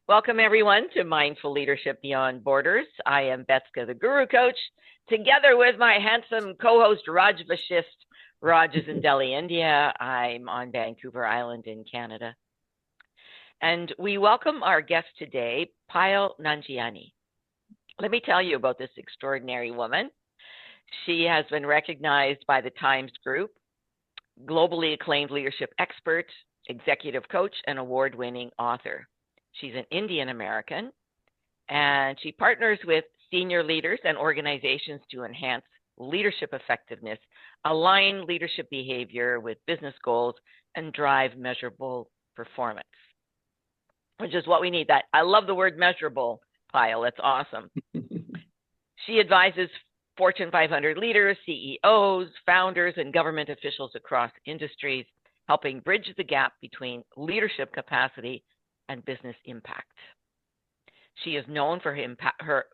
Welcome, everyone, to Mindful Leadership Beyond Borders. I am Betska, the Guru Coach, together with my handsome co-host, Raj Vashisht. Raj is in Delhi, India. I'm on Vancouver Island in Canada. And we welcome our guest today, Payal Nanjiani. Let me tell you about this extraordinary woman. She has been recognized by the Times Group, globally acclaimed leadership expert, executive coach, and award-winning author. She's an Indian American, and she partners with senior leaders and organizations to enhance leadership effectiveness, align leadership behavior with business goals, and drive measurable performance, which is what we need. That I love the word measurable, Payal. That's awesome. She advises Fortune 500 leaders, CEOs, founders, and government officials across industries, helping bridge the gap between leadership capacity and business impact. She is known for her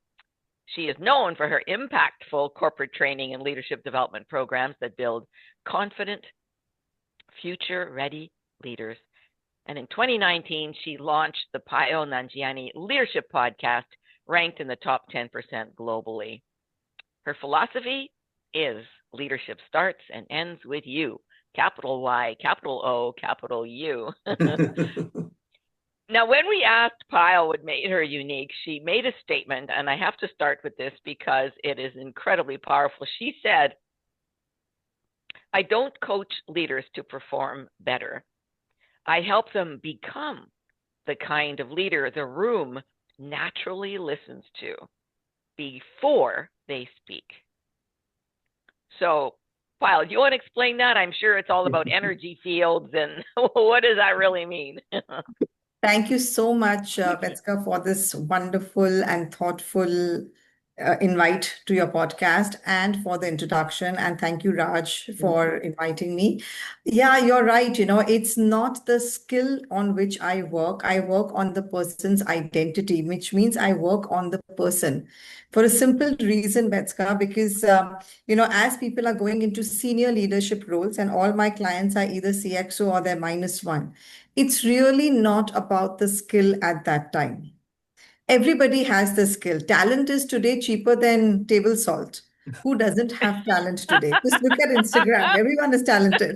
impactful corporate training and leadership development programs that build confident, future-ready leaders. And in 2019, she launched the Payal Nanjiani Leadership Podcast, ranked in the top 10% globally. Her philosophy is leadership starts and ends with you. Capital Y, capital O, capital U. Now, when we asked Payal what made her unique, she made a statement, and I have to start with this because it is incredibly powerful. She said, "I don't coach leaders to perform better. I help them become the kind of leader the room naturally listens to before they speak." So, Payal, do you want to explain that? I'm sure it's all about energy fields, and what does that really mean? Thank you so much, Betska, for this wonderful and thoughtful invite to your podcast and for the introduction. And thank you, Raj, for inviting me. Yeah, you're right. It's not the skill on which I work. I work on the person's identity, which means I work on the person for a simple reason, Betska, because, as people are going into senior leadership roles, and all my clients are either CXO or they're -1, it's really not about the skill at that time. Everybody has the skill. Talent is today cheaper than table salt. Who doesn't have talent today? Just look at Instagram. Everyone is talented.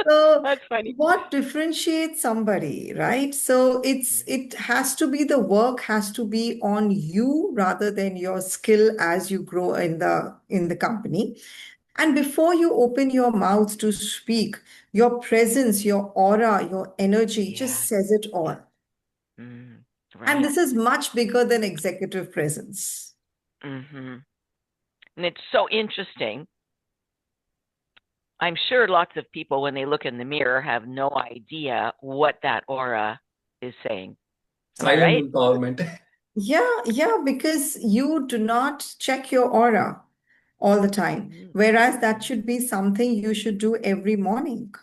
So That's funny. what differentiates somebody, right? So it has to be, the work has to be on you rather than your skill as you grow in the company. And before you open your mouth to speak, your presence, your aura, your energy just says it all. Mm, And right. this is much bigger than executive presence. And it's so interesting. I'm sure lots of people, when they look in the mirror, have no idea what that aura is saying. Am I Silent right? empowerment. Yeah, because you do not check your aura all the time. Whereas that should be something you should do every morning.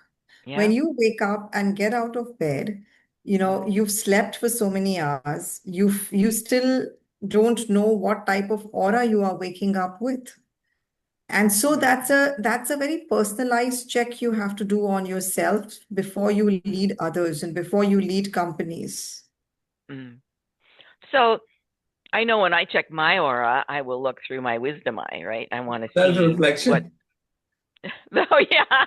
When Yeah. you wake up and get out of bed, you've slept for so many hours, you still don't know what type of aura you are waking up with. And so that's a very personalized check you have to do on yourself before you lead others and before you lead companies. So I know when I check my aura, I will look through my wisdom eye, right? I want to see Self-reflection. what. Oh yeah.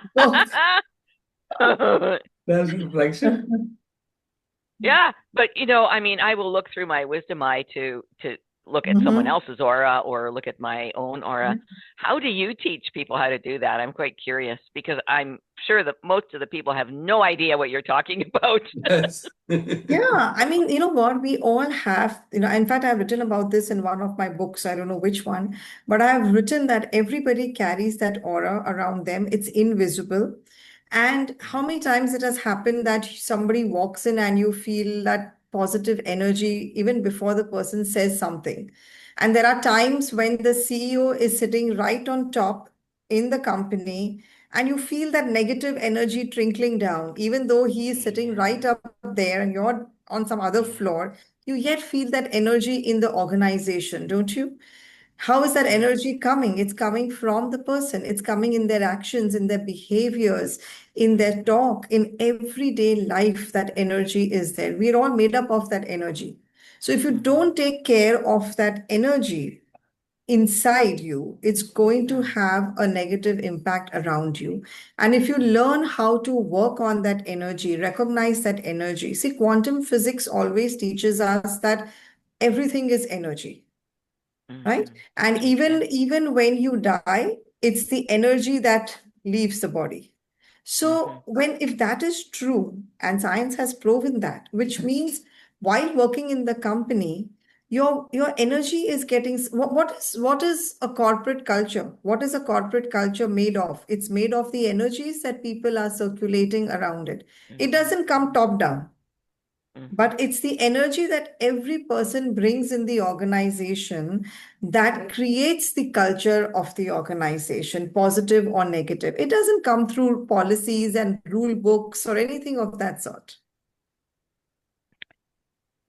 Self-reflection. Yeah, but I will look through my wisdom eye to look at someone else's aura or look at my own aura. How do you teach people how to do that? I'm quite curious because I'm sure that most of the people have no idea what you're talking about. Yes. Yeah, I mean, you know what? We all have, in fact, I've written about this in one of my books. I don't know which one, but I've written that everybody carries that aura around them. It's invisible. And how many times it has happened that somebody walks in and you feel that positive energy even before the person says something. And there are times when the CEO is sitting right on top in the company and you feel that negative energy trickling down, even though he is sitting right up there and you're on some other floor, you yet feel that energy in the organization, don't you? How is that energy coming? It's coming from the person. It's coming in their actions, in their behaviors, in their talk, in everyday life. That energy is there. We're all made up of that energy. So if you don't take care of that energy inside you, it's going to have a negative impact around you. And if you learn how to work on that energy, recognize that energy. See, quantum physics always teaches us that everything is energy, right? And even when you die, it's the energy that leaves the body. So if that is true, and science has proven that, which means while working in the company, your energy is getting what is a corporate culture? What is a corporate culture made of? It's made of the energies that people are circulating around it. It doesn't come top down. But it's the energy that every person brings in the organization that creates the culture of the organization, positive or negative. It doesn't come through policies and rule books or anything of that sort.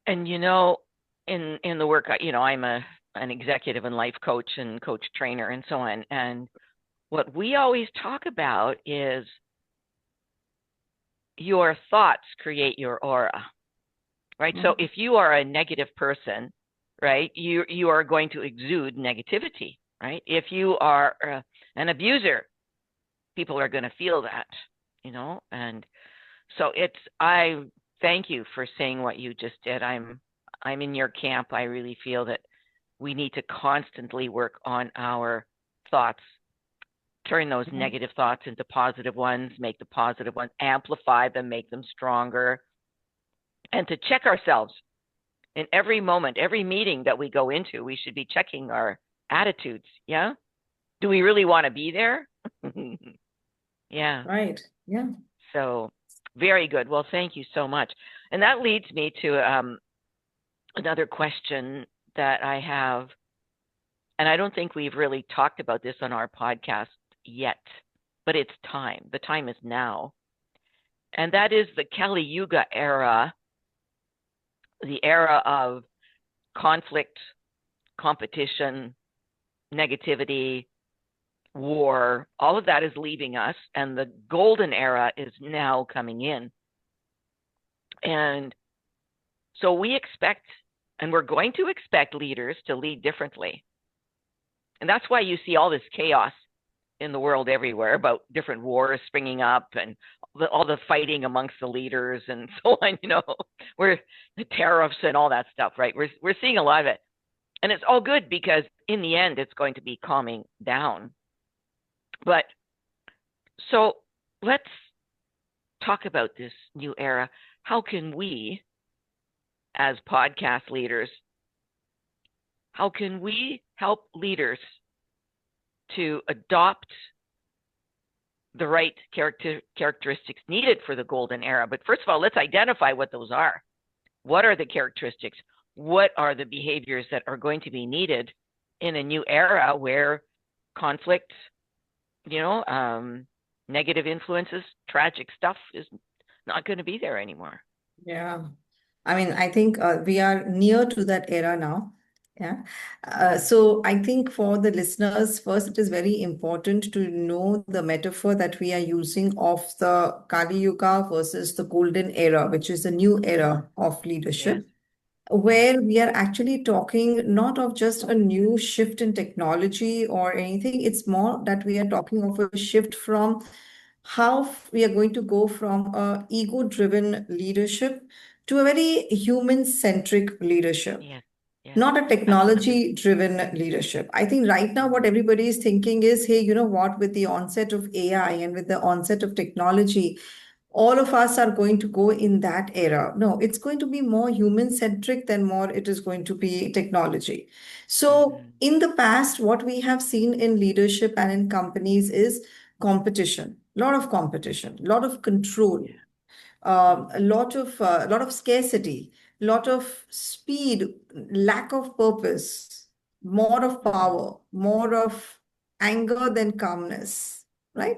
And in the work, I'm an executive and life coach and coach trainer and so on. And what we always talk about is your thoughts create your aura, right? So if you are a negative person, right, you are going to exude negativity, right? If you are an abuser, people are going to feel that, and so I thank you for saying what you just did. I'm in your camp. I really feel that we need to constantly work on our thoughts, turn those negative thoughts into positive ones, make the positive ones, amplify them, make them stronger, and to check ourselves in every moment, every meeting that we go into. We should be checking our attitudes. Yeah. Do we really want to be there? Yeah. Right. Yeah. So very good. Well, thank you so much. And that leads me to another question that I have. And I don't think we've really talked about this on our podcast yet, but it's time. The time is now. And that is the Kali Yuga era, the era of conflict, competition, negativity, war. All of that is leaving us, and the golden era is now coming in. And so we expect, and we're going to expect leaders to lead differently. And that's why you see all this chaos in the world everywhere about different wars springing up and all the fighting amongst the leaders and so on, where the tariffs and all that stuff, right? We're seeing a lot of it. And it's all good because in the end, it's going to be calming down. But so let's talk about this new era. How can we, as podcast leaders, how can we help leaders to adopt the right characteristics needed for the golden era? But first of all, let's identify what those are. What are the characteristics? What are the behaviors that are going to be needed in a new era where conflict, negative influences, tragic stuff is not going to be there anymore? Yeah. I mean, I think we are near to that era now. Yeah. So I think for the listeners, first, it is very important to know the metaphor that we are using of the Kali Yuga versus the golden era, which is the new era of leadership, where we are actually talking not of just a new shift in technology or anything. It's more that we are talking of a shift from how we are going to go from a ego-driven leadership to a very human-centric leadership. Yes. Not a technology-driven leadership. I think right now what everybody is thinking is, hey, you know what, with the onset of AI and with the onset of technology, all of us are going to go in that era. No, it's going to be more human-centric than more it is going to be technology. So in the past, what we have seen in leadership and in companies is competition, a lot of competition, a lot of control, a lot of scarcity, a lot of speed, lack of purpose, more of power, more of anger than calmness, right?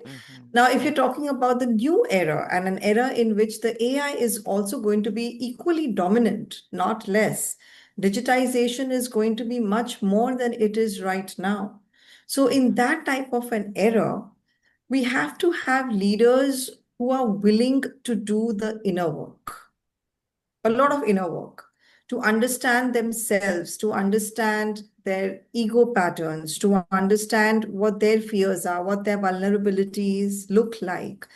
Now, if you're talking about the new era and an era in which the AI is also going to be equally dominant, not less, Digitization is going to be much more than it is right now. So in that type of an era, we have to have leaders who are willing to do the inner work, a lot of inner work, to understand themselves, to understand their ego patterns, to understand what their fears are, what their vulnerabilities look like,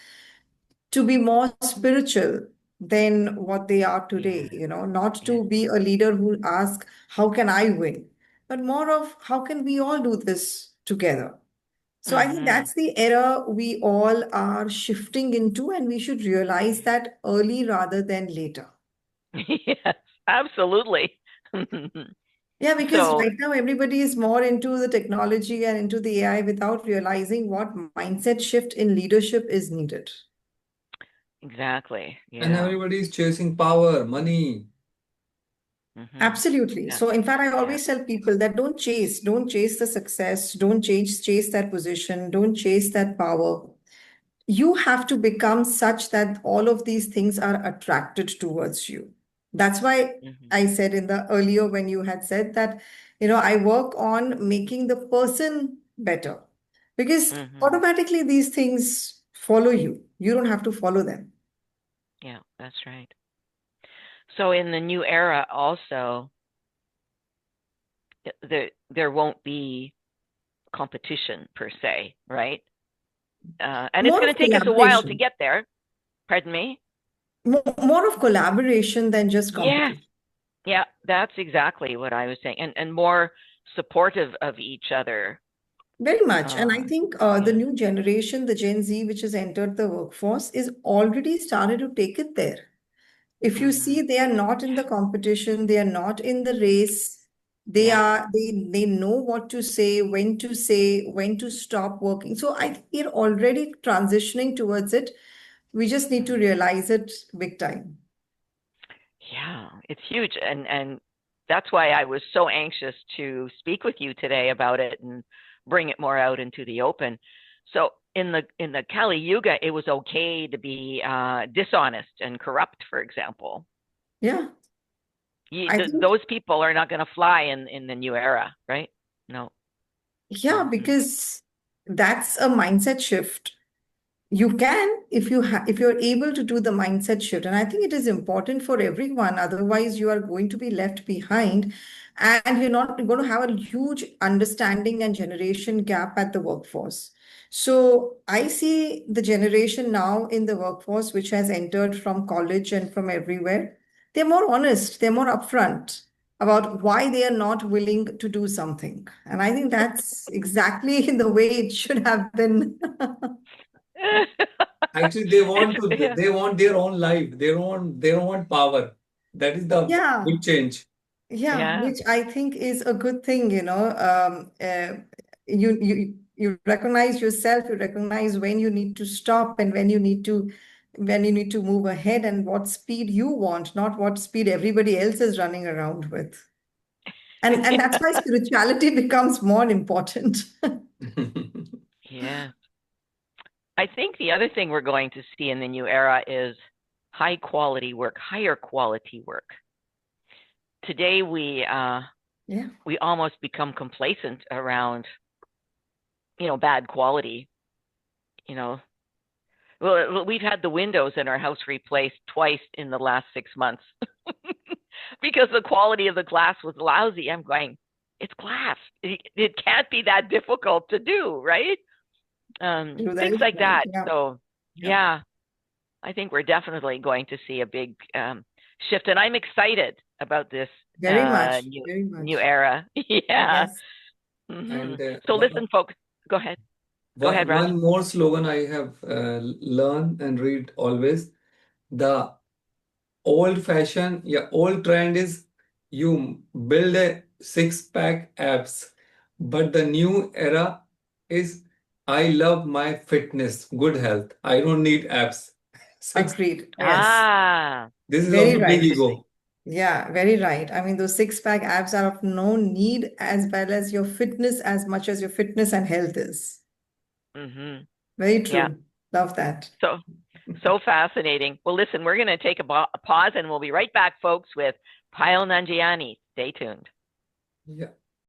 to be more spiritual than what they are today, not to be a leader who asks, how can I win? But more of how can we all do this together? So I think that's the era we all are shifting into, and we should realize that early rather than later. Yes, absolutely. Yeah, because So right now everybody is more into the technology and into the AI without realizing what mindset shift in leadership is needed. exactly. And Yeah. everybody is chasing power, money. Absolutely. Yeah. So in fact, I Yeah. always tell people that don't chase the success, don't chase that position, don't chase that power. You have to become such that all of these things are attracted towards you. That's why I said in the earlier when you had said that, I work on making the person better because automatically these things follow you. You don't have to follow them. Yeah, that's right. So in the new era also, there won't be competition per se, right? And it's More going of to take us a while to collaboration, get there. Pardon me? more of collaboration than just Yeah. competition. Yeah, that's exactly what I was saying. And more supportive of each other. Very much. And I think the Yeah. new generation, the Gen Z, which has entered the workforce, is already started to take it there. If you see, they are not in the competition, they are not in the race. They know what to say, when to stop working. So I think we're already transitioning towards it. We just need to realize it big time. Yeah, it's huge. And that's why I was so anxious to speak with you today about it and bring it more out into the open. So in the Kali Yuga, it was okay to be dishonest and corrupt, for example. Yeah, I think, Those people are not going to fly in the new era, right? No. yeah, because that's a mindset shift. You can if you're able to do the mindset shift, and I think it is important for everyone, otherwise you are going to be left behind and you're not going to have a huge understanding and generation gap at the workforce. So I see the generation now in the workforce which has entered from college and from everywhere. They're more honest, they're more upfront about why they are not willing to do something, and I think that's exactly the way it should have been. Actually, they want to, Yeah. they want their own life. They don't want power. That is the Yeah, big change. yeah, Yeah. which I think is a good thing, you recognize yourself, you recognize when you need to stop and when you need to move ahead and what speed you want, not what speed everybody else is running around with. And that's why spirituality becomes more important. Yeah. I think the other thing we're going to see in the new era is high quality work, higher quality work. Today Yeah, we almost become complacent around, bad quality. You know, well, we've had the windows in our house replaced twice in the last 6 months because the quality of the glass was lousy. I'm going, it's glass. It can't be that difficult to do, right? that Things is like right. that. Yeah, So, yeah, yeah, I think we're definitely going to see a big shift, and I'm excited about this very much, new very new much. era. Yeah. Yes. hmm And So listen, folks. Go ahead. Go ahead, Raj. one more slogan I have learned and read always. The old fashion, yeah, old trend is you build a six-pack abs, but the new era is I love my fitness, good health. I don't need abs. Six. Agreed. Yes. Ah, This is Very also big right. interesting. ego. Yeah, very right. I mean, those six-pack abs are of no need as well as your fitness, as much as your fitness and health is. hmm Very Yeah. true. Love that. So fascinating. Well, listen, we're going to take a pause, and we'll be right back, folks, with Payal Nanjiani, Stay tuned. Yeah.